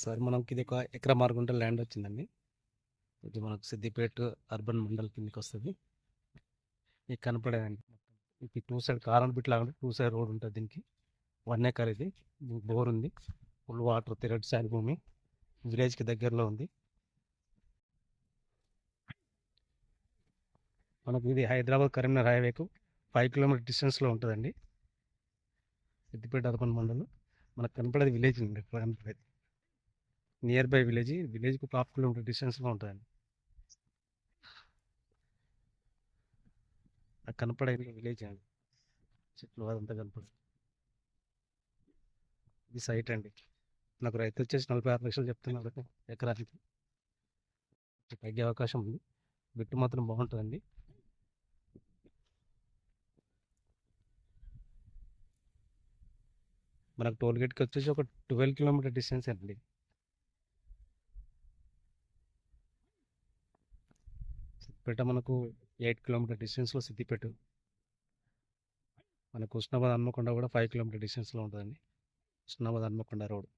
Sir మనకి ఇది ఒక ఎకరా మార్గుంట ల్యాండ్ వచ్చిందండి. ఇది మనకు సిద్దిపేట అర్బన్ మండల్ కిందకి వస్తుంది. ఇది కనపడేదండి. ఇది టూ సైడ్ కారం బిట్ లాగా టూ సైడ్ రోడ్ ఉంటుంది. దీనికి 1 ఎకర్ ఇది. దీనికి బోర్ ఉంది. ఫుల్ వాటర్ తిరగటి సాయిల్ భూమి. విలేజ్కి దగ్గరలో ఉంది. మనకు ఇది హైదరాబాద్ కరీంనగర్ హైవేకు 5 కిలోమీటర్ డిస్టెన్స్లో ఉంటుందండి. సిద్దిపేట అర్బన్ మండలం మనకు కనపడేది విలేజ్ ఉంది. కనపడేది నియర్ బై విలేజ్కు 5 కిలోమీటర్ డిస్టెన్స్లో ఉంటుందండి. నాకు కనపడేది విలేజ్ అండి. చెట్లు అదంతా కనపడదు. ఇది సైట్ అండి. నాకు రైతు వచ్చేసి 46 లక్షలు చెప్తున్నారు ఎకరానికి. తగ్గే అవకాశం ఉంది. బిట్టు మాత్రం బాగుంటుందండి. మనకు టోల్ గేట్కి వచ్చేసి ఒక 12 కిలోమీటర్ డిస్టెన్స్ అండి. సిద్దిపేట మనకు 8 కిలోమీటర్ డిస్టెన్స్లో సిద్దిపేట. మనకు హుస్నాబాద్ హన్మకొండ కూడా 5 కిలోమీటర్ డిస్టెన్స్లో ఉంటుందండి. హుస్నాబాద్ హన్మకొండ రోడ్.